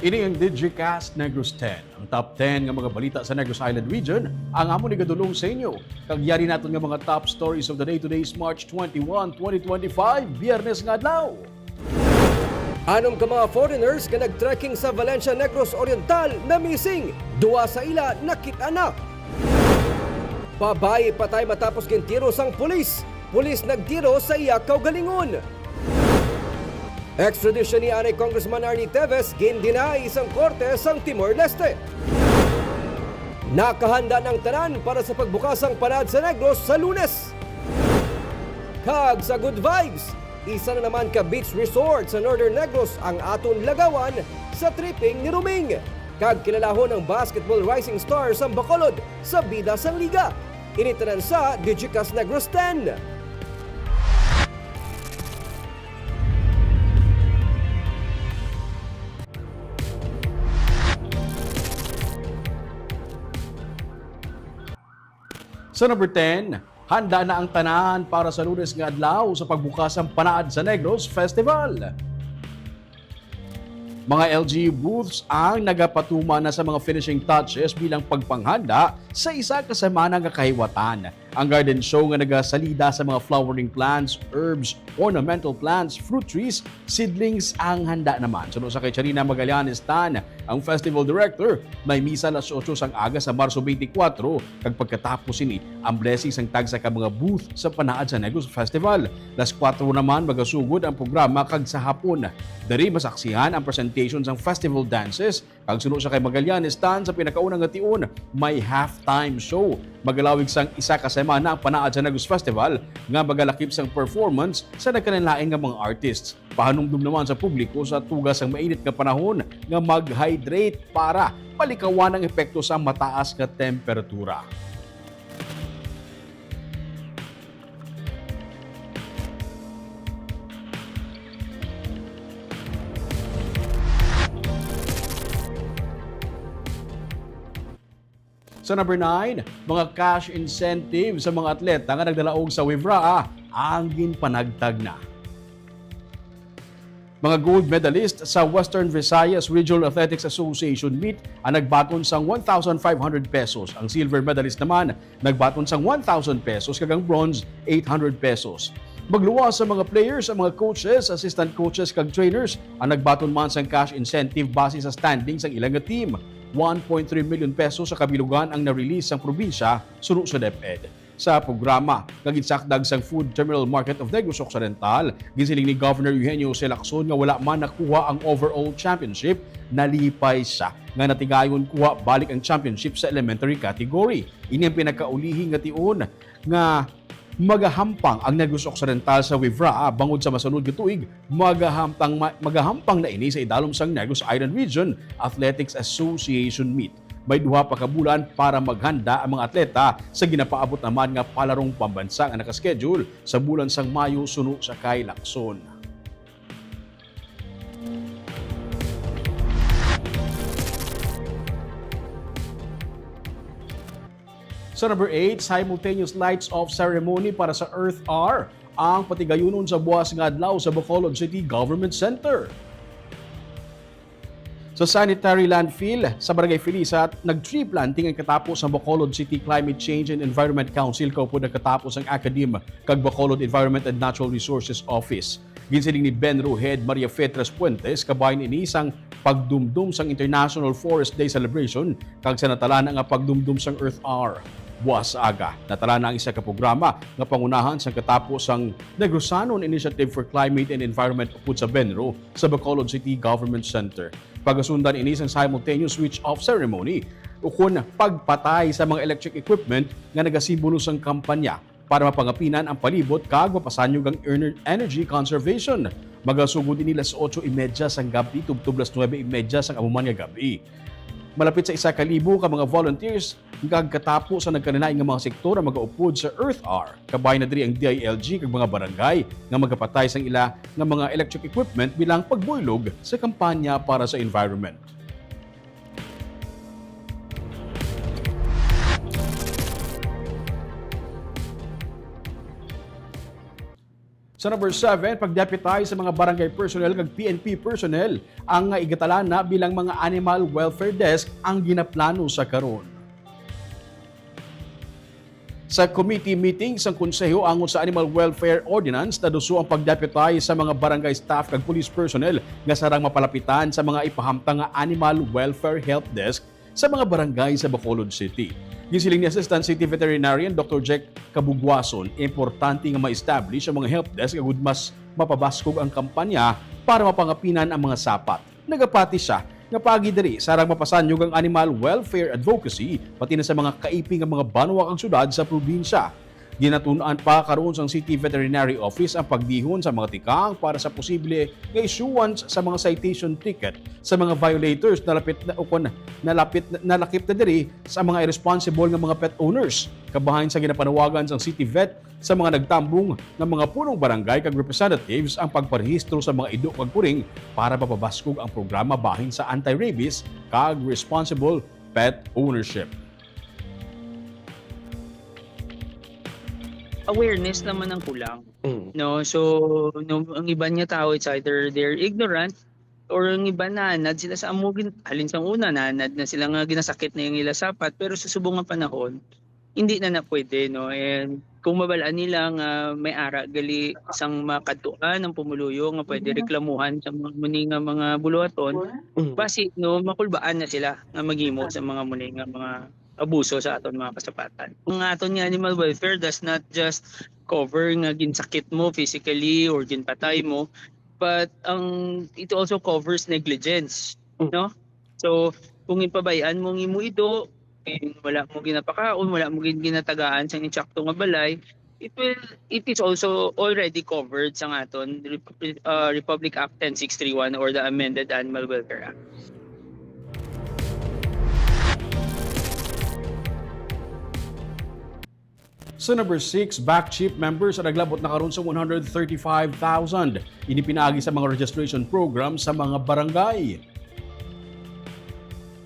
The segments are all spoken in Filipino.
Ini ang Digicast Negros X, ang top 10 nga mga balita sa Negros Island region, ang amon ni gadulong sa inyo. Kagyari natin nga mga top stories of the day. Today's March 21, 2025, Biyernes nga adlaw. Anom ka mga foreigners nga nagtrekking sa Valencia Negros Oriental na missing. Duwa sa ila nakita na. Babae patay matapos gintiro sang pulis. Pulis nagtiro sa iya kaugalingon. Extradition ni Anay Congressman Arnie Teves gindinay isang korte sang Timor-Leste. Nakahanda ng tanan para sa pagbukasang Panaad sa Negros sa Lunes. Kag sa good vibes, isa na naman ka beach resort sa Northern Negros ang aton lagawan sa tripping ni Ruming. Kag kilalahon ng basketball rising star sa Bacolod sa bida sang liga. Initanan sa Digicast Negros X. Sa number 10, handa na ang tanan para sa Lunes nga adlaw sa pagbukasang Panaad sa Negros Festival. Mga LG booths ang nagapatuma na sa mga finishing touches bilang pagpanghanda sa isa ka semana nga kahiwatan. Ang garden show nga nagasalida sa mga flowering plants, herbs, ornamental plants, fruit trees, seedlings ang handa naman. Sunod sa kay Charina Magallanes Tan, ang festival director, may misa alas 8 sang aga sa Marso 24 kag pagkatapos ini ang blessings ang tagsa ka mga booth sa Panaad sa Negros Festival. Las 4 naman magasugod ang programa kag sa hapon. Dari masaksihan ang presentations ng festival dances kag sunod sa kay Magallanes Tan sa pinakaunang nga tiun may halftime show. Magalawig sang isa ka semana ang Panaad sa Negros Festival nga magalakip sang performance sa nagkanilain nga mga artists. Pahanumdum naman sa publiko sa tugas ang mainit nga panahon nga mag-hydrate para palikawan ang epekto sa mataas nga temperatura. Sa number 9, mga cash incentive sa mga atleta nga nagdalaog sa Wivraa ang ginpanagtag na. Mga gold medalist sa Western Visayas Regional Athletics Association meet ang nagbaton sang 1,500 pesos. Ang silver medalist naman nagbaton sang 1,000 pesos kag ang bronze 800 pesos. Magluwas sa mga players, ang mga coaches, assistant coaches kag trainers ang nagbaton man sang cash incentive base sa standings ang ilang nga team. 1.3 million pesos sa kabilugan ang na-release sa probinsya sunod sa DepEd. Sa programa, kaginsakdag sang Food Terminal Market of Negros Occidental, ginsiling ni Governor Eugenio C. Lacson nga wala man nakuha ang overall championship, nalipay siya nga natigayon kuha balik ang championship sa elementary category. Ini ang pinakaulihi nga tiun nga magahampang ang Negros Occidental sa Wivraa bangod sa masunod nga tuig, magahampang na ini sa idalom sang Negros Island Region Athletics Association meet. May duha pa ka bulan para maghanda ang mga atleta sa ginapaabot naman nga palarong pambansa nga nakaschedule sa bulan sang Mayo suno sa kay Lacson. Sa number 8, simultaneous lights off ceremony para sa Earth Hour ang patigayunon sa buwas nga adlaw sa Bacolod City Government Center. Sa sanitary landfill sa Barangay Felisa, nag-tree planting ang katapos sa Bacolod City Climate Change and Environment Council kaupo nagkatapos ang Academe kag Bacolod Environment and Natural Resources Office. Ginsiling ni Ben Head Maria Fetras Puentes kabahin ini sang pagdumdum sang International Forest Day celebration kag sa natala nga pagdumdum sang Earth Hour. Buwas aga, natala na ang isa ka programa nga pangunahan sa katapos ang Negrosanon Initiative for Climate and Environment upod sa Benro sa Bacolod City Government Center. Pagasundan ini sang simultaneous switch-off ceremony ukon pagpatay sa mga electric equipment nga nagasimbolo sang kampanya para mapangapinan ang palibot kag mapasanyog ang energy conservation. Magasugod ini las 8:30 sang gabi tubtob las 9:30 sang amuman nga gabi. Malapit sa 1,000 ka mga volunteers katapos sa nagkanilaing nga mga sektor ang magaupod sa Earth Hour. Kabay na diri ang DILG kag mga barangay nga magapatay sang ila nga mga electric equipment bilang pagbuylog sa kampanya para sa environment. Sa number 7, pag-deputize sa mga barangay personnel kag PNP personnel ang igatalan na bilang mga animal welfare desk ang ginaplano sa karon. Sa committee meeting sa konseho angon sa Animal Welfare Ordinance, naduso ang pag-deputize sa mga barangay staff kag police personnel nga sarang mapalapitan sa mga ipahamtang nga animal welfare help desk sa mga barangay sa Bacolod City. Gisiling ni Assistant City Veterinarian Dr. Jack Kabugwason, importante nga ma-establish ang mga help desk agud mas mapabaskog ang kampanya para mapangapinan ang mga sapat. Nagapati siya nga pagi diri sarang mapasanyog ang animal welfare advocacy pati na sa mga kaiping ang mga banwa ang syudad sa probinsya. Ginatunan pa karon sa City Veterinary Office ang pagdihon sa mga tikang para sa posible nga issuance sa mga citation ticket sa mga violators na lakip na diri sa mga irresponsible nga mga pet owners. Kabahin sa ginapanawagan sa City Vet sa mga nagtambong ng mga punong barangay kag representatives ang pagparehistro sa mga idok kag puring para mapabaskog ang programa bahin sa anti-rabies kag responsible pet ownership. Awareness naman ang kulang. No, so ang iba niya tao, it's either they're ignorant or ang iba nanad sila sa amugin. Halin sa una nanad na sila nga ginasakit na yung ila sapat, pero sa subong nga panahon hindi na pwede, no. And kung mabalaan nila nga may ara gali isang makadtuan ng pumuluyo nga pwede reklamuhan sa mga muni nga mga buluhaton, basi no makulbaan na sila nga maghimo sa mga muni nga mga abuso sa aton mga kasapatan. Ang aton nga animal welfare does not just cover nga ginsakit mo physically or ginpatay mo, but it also covers negligence, no? So kung ipabayaan mo imo ito, wala mo ginapakaon, wala mo ginatagaan sa insakto nga balay, it is also already covered sa aton Republic Act 10631 or the amended Animal Welfare Act. Sa number 6, back chip members ang naglabot na karon sa 135,000. Inipinagi sa mga registration program sa mga barangay.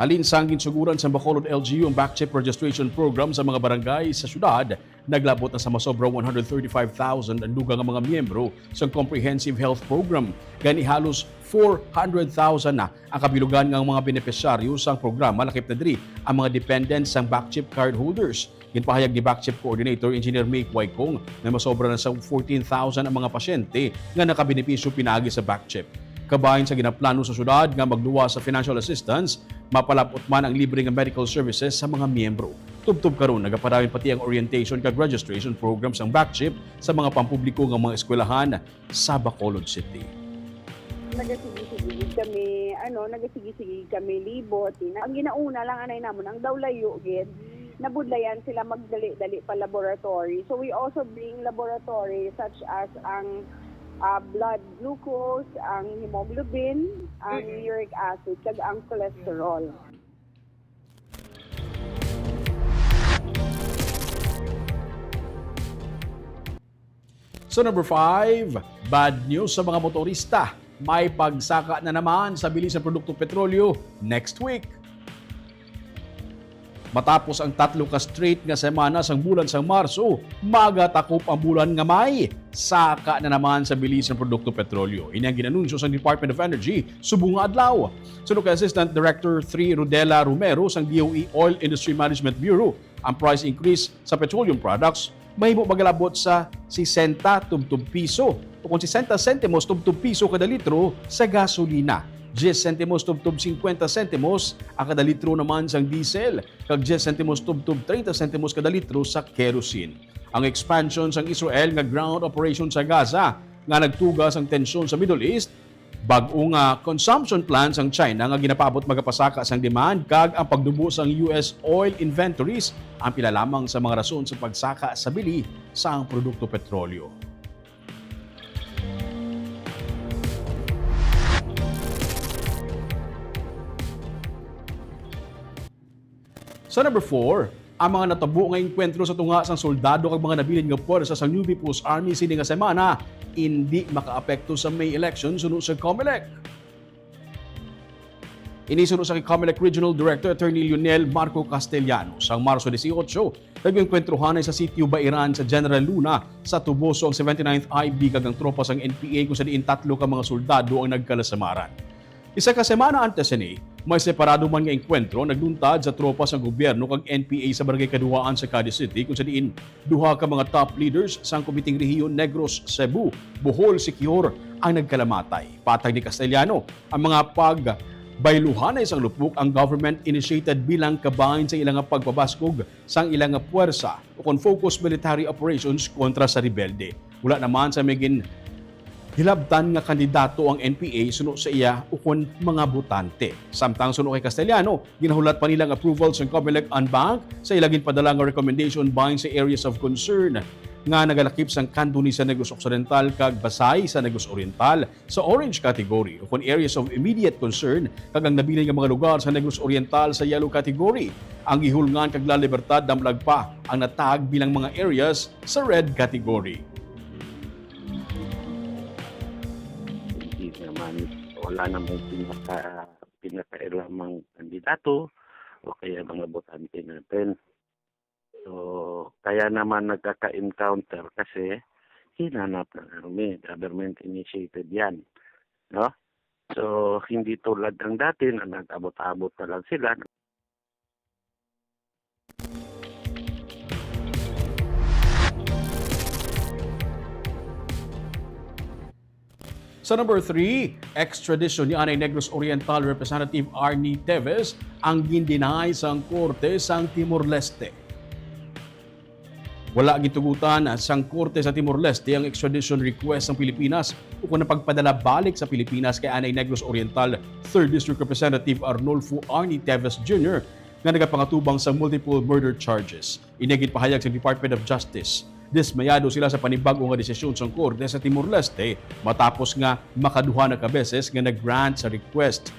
Halin sa ginsuguran sa Bacolod LGU ang back chip registration program sa mga barangay sa syudad, naglabot na sa masobra 135,000 ang dugang mga miyembro sa comprehensive health program. Gani halos 400,000 na ang kabilugan ng mga benepisyaryo sa programa, lakip na diri ang mga dependents sa back chip card holders. Ginpahayag ni Backchip Coordinator Engineer Mike Waikong na masobra na sa 14,000 ang mga pasyente nga nakabenepisyo pinagi sa Backchip. Kabahin sa ginaplano sa syudad nga magluwa sa financial assistance, mapalapot man ang libre nga medical services sa mga miyembro. Tubtob karon nagapadawin pati ang orientation kag registration programs ang Backchip sa mga pampubliko nga mga eskwelahan sa Bacolod City. Nagasigig kami libot. Ang ginauna lang anay namon ang dawlayo gid. Nabudlayan sila magdali-dali pa laboratory. So we also bring laboratory such as ang blood glucose, ang hemoglobin, ang uric acid, kag ang cholesterol. So number 5, bad news sa mga motorista. May pagsaka na naman sa bilis ng produkto petrolyo next week. Matapos ang 3 ka straight nga semana sang bulan sang Marso, magatakop ang bulan nga May. Saka na naman sa bilis ng produkto petrolyo. Ini ang ginanunsyo sa Department of Energy subong nga adlaw. Sunod kay Assistant Director 3 Rodela Romero sang DOE Oil Industry Management Bureau, ang price increase sa petroleum products mahimo magalabot sa 60 tubtub piso o kung 60 sentimos tubtub piso kada litro sa gasolina. 10 sentimos tubtub 50 sentimos ang kada litro naman sang diesel, kag 10 sentimos tubtub 30 sentimos kada litro sa kerosene. Ang expansion sang Israel nga ground operation sa Gaza nga nagtugas ang tensyon sa Middle East, bag-o nga consumption plans ang China nga ginapabot magapasaka sang demand kag ang pagdubo sang US oil inventories ang pila lamang sa mga rason sa pagsaka sa bili sang produkto petrolyo. Sa number 4, ang mga natabo nga enkwentro sa tunga sang soldado kag mga nabilin nga puwersa sa New People's Army sini nga semana hindi makaapekto sa May election sunod sa COMELEC. Inisunod sa Comelec Regional Director Attorney Lionel Marco Castellano sa Marso 18, nagengkwentruhan sa sitio Bairan sa General Luna sa Tuboso ang 79th IB kagang tropa sang NPA kung sa diin 3 ka mga soldado ang nagkalasamaran. Isa ka semana antes ni, may separado man nga engkwentro nagluntad sa tropa sa gobyerno kag NPA sa barangay Kaduwaan sa Cadiz City kung sa diin 2 ka mga top leaders sang Komiting Rehiyon Negros, Cebu, Bohol, Siquijor ang nagkalamatay. Patag ni Castellano, ang mga bayluhan ay isang lupok ang government-initiated bilang kabahin sa ilang pagpabaskog sang ilang puwersa o kon focus military operations kontra sa rebelde. Wala naman sa megin hilabtan nga kandidato ang NPA suno sa iya o kon mga botante. Samtang suno kay Castellano, ginahulat pa nilang approval sa Comelec Bank sa ilagin padala nga recommendation bahin sa areas of concern nga nagalakip sang Candoni sa Negros Occidental kag Basay sa Negros Oriental sa orange category o kung areas of immediate concern kag ang nabilin nga mga lugar sa Negros Oriental sa yellow category. Ang gihulngan kag La Libertad damlag pa ang natag bilang mga areas sa red category. Hindi naman wala namang pinaka-ilamang kandidato o kaya mga botante natin. So, kaya naman nagkaka-encounter kasi hinanap ng army, government initiated yan. No? So, hindi tulad ng dati na nag-abot-abot na lang sila. Sa number 3, extradition ni Anay Negros Oriental Representative Arnie Teves ang gindinay sang korte sang Timor-Leste. Wala gitugutan sang korte sa Timor-Leste ang extradition request ng Pilipinas o kung napagpadala balik sa Pilipinas kay Anay Negros Oriental 3rd District Representative Arnolfo Arnie Teves Jr. nga nagapangatubang sa multiple murder charges. Inigit pahayag sa Department of Justice. Dismayado sila sa panibago nga desisyon sa korte sa Timor-Leste matapos nga makaduha na kabeses nga nag-grant sa request.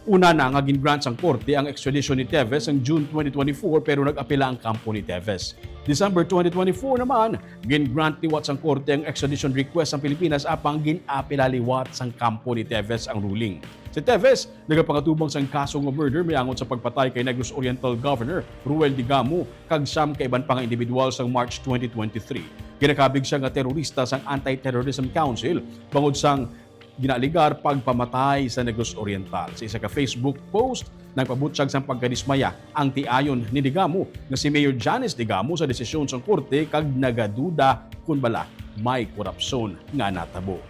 Una na nga gin-grant sang korte ang extradition ni Teves ang June 2024 pero nag-apela ang kampo ni Teves. December 2024 naman, gin-grant liwat sang korte ang extradition request ng Pilipinas apang gin-apela liwat sang kampo ni Teves ang ruling. Si Teves, nagapangatubang sang kaso ng murder miangon sa pagpatay kay Negros Oriental Governor Ruel Digamo kag siyam ka iban pang individual sang March 2023. Ginakabig siya nga terorista sang Anti-Terrorism Council bangod sang ginaligar pagpamatay sa Negros Oriental. Sa isa ka Facebook post, nagpabutsyag sa pagkadismaya ang tiayon ni Digamo na si Mayor Janice Digamo sa desisyon sa korte kag nagaduda kung bala may korupsyon nga natabo.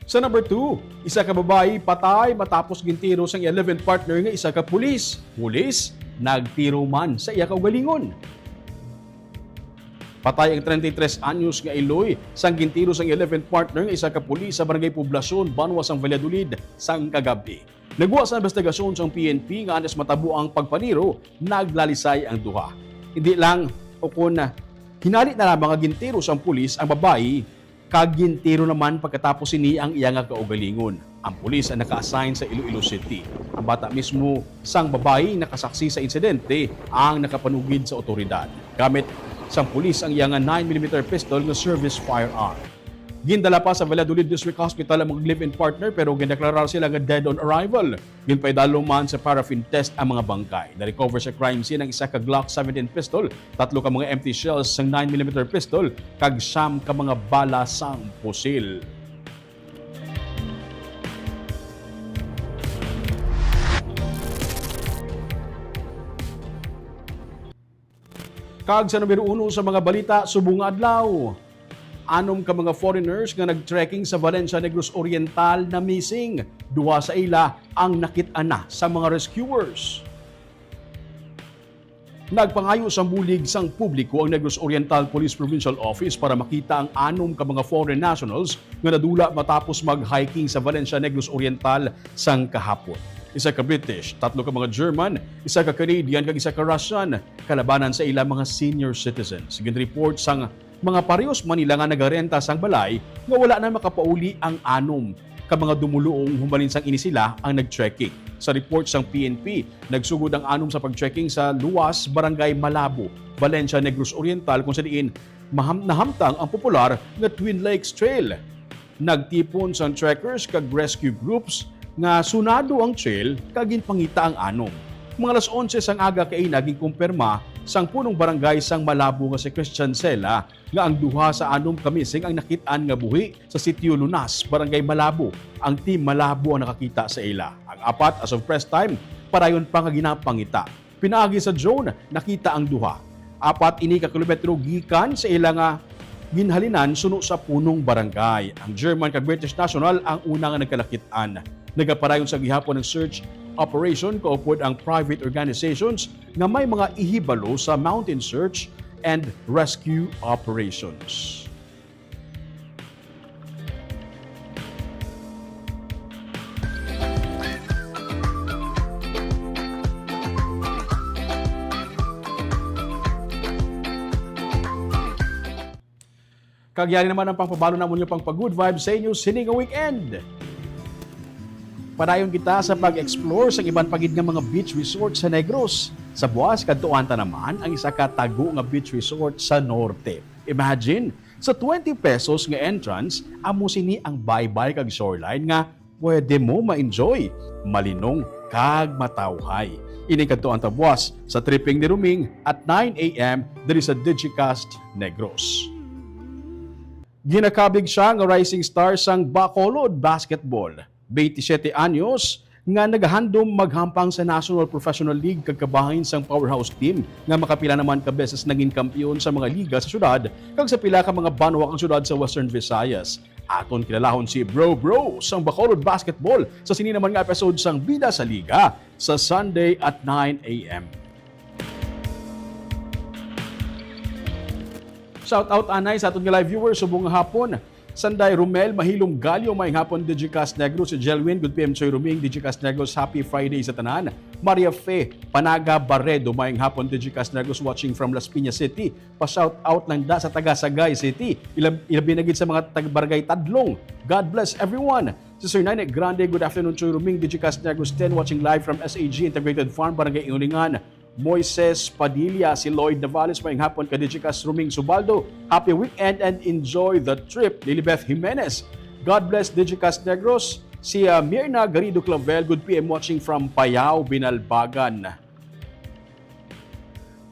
Sa number 2, isa ka babae patay matapos gintiro sang 11th partner nga isa ka pulis. Pulis, nagtiro man sa iya kaugalingon. Patay ang 33 anyos nga Iloy sang gintiro sang 11th partner nga isa ka pulis sa barangay Poblasyon, Banwa sang Valladolid sang kagabi. Nagwa sa investigasyon sang PNP nga anas matabo ang pagpaniro, naglalisay ang duha. Hindi lang o kun hinalit na lamang nga gintiro sang pulis ang babae, kag gintiro naman pagkatapos ini ang iya nga kaugalingon. Ang pulis ang naka-assign sa Iloilo City. Ang bata mismo sang babae nakasaksi sa insidente ang nakapanugid sa otoridad. Gamit sang pulis ang iya nga 9mm pistol nga service firearm. Gindala pa sa Valladolid District Hospital ang mga live-in partner pero gindeklarar sila nga dead on arrival. Ginpaidalo man sa paraffin test ang mga bangkay. Na-recover sa crime scene ang isa ka Glock 17 pistol, 3 ka mga empty shells sang 9mm pistol, kag 9 ka mga bala sang pusil. Kag sa numero 1 sa mga balita subong adlaw. 6 ka mga foreigners nga nag-trekking sa Valencia, Negros Oriental na missing. 2 sa ila ang nakit-ana sa mga rescuers. Nagpangayo sa bulig sang publiko ang Negros Oriental Police Provincial Office para makita ang 6 ka mga foreign nationals nga nadula matapos mag-hiking sa Valencia, Negros Oriental sang kahapon. Isa ka British, 3 ka mga German, isa ka Canadian, kag isa ka Russian. Kalabanan sa ila mga senior citizens. Gin-report sang mga parehos Manila nga nagarenta sang balay nga wala na makapauli ang 6 ka mga dumuluong humalinsang ini sila ang nag-trekking. Sa report sang PNP, nagsugod ang anom sa pag-trekking sa Luwas, Barangay Malabo, Valencia, Negros Oriental kung sa diin nahamtang ang popular nga Twin Lakes Trail. Nagtipon sang trekkers kag rescue groups nga sunado ang trail kag ginpangita ang anom. Mga alas 11 sang aga kay naging kumpirma sang punong barangay sang Malabo nga si Christian Sela nga ang duha sa anom kamising ang nakit-an nga buhi sa sitio Lunas, Barangay Malabo. Ang team Malabo ang nakakita sa ila. Ang apat as of press time, parayon pa nga ginapangita. Pinaagi sa drone, nakita ang duha. Apat ini ka kilometro gikan sa ila nga ginhalinan suno sa punong barangay. Ang German kag British National ang una nga nagkalakit-an. Nagaparayon sa gihapon ng search operation kaupod ang private organizations nga may mga ihibalo sa mountain search and rescue operations. Kagyari naman ang pangpabalo na muna pang pag-good vibes sa inyo sining weekend. Padayon kita sa pag-explore sa ibang pagid nga mga beach resort sa Negros. Sa buwas, kadtuanta naman ang isa ka tago nga beach resort sa Norte. Imagine, sa 20 pesos nga entrance, amo sini ang bye-bye kag shoreline nga pwede mo ma-enjoy, malinong kag matawhay. Ini kadtuanta buwas sa tripping ni Ruming at 9 a.m. diri sa Digicast Negros. Ginakabig siya nga rising star sang Bacolod Basketball. 27 anyos nga nagahandom maghampang sa National Professional League kagkabahin sang powerhouse team nga makapila naman ka beses naging kampiyon sa mga liga sa syudad kag sa pila ka mga banwa ang syudad sa Western Visayas. Aton kilalahon si Bro sang Bacolod Basketball sa sini naman nga episode sang Bida sa Liga sa Sunday at 9 a.m. Shout out anay sa aton nga live viewers subong nga hapon. Sanday Romel, Mahilong Galyo, maing hapon Digicast Negros, si Jelwin, Good PM Choy Ruming, Digicast Negros, Happy Friday sa tanan. Maria Fe, Panaga Barredo, maing hapon Digicast Negros watching from Las Piñas City. Pa-shout out lang da sa taga-Sagay City. Ilabi na gid sa mga taga-Barangay Tadlong. God bless everyone. Si Sir Nine Grande, good afternoon Choy Ruming, Digicast Negros 10, watching live from SAG Integrated Farm, Barangay Inulingan. Moises Padilla, si Lloyd Navales, maing hapon ka Digicast Ruming Subaldo. Happy weekend and enjoy the trip. Lilibeth Jimenez, God bless Digicast Negros. Si Mirna Garrido Clavel, good PM watching from Payao, Binalbagan.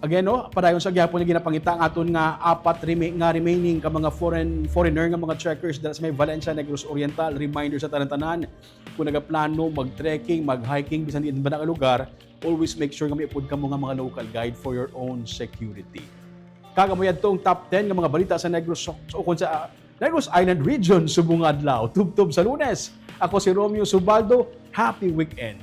Again, padayon sa gihapon nga ginapangita ang aton nga apat remaining ka mga foreigner nga mga trekkers dala sa may Valencia, Negros Oriental. Reminder sa tanan-tanan, kung nagaplano mag-trekking, mag-hiking bisan di ba na lugar, always make sure nga may upod ka mo nga mga local guide for your own security. Kagamoyad tong top 10 nga mga balita sa Negros o kung sa Negros Island Region subong adlaw. Tubtob sa Lunes. Ako si Romeo Subaldo. Happy weekend.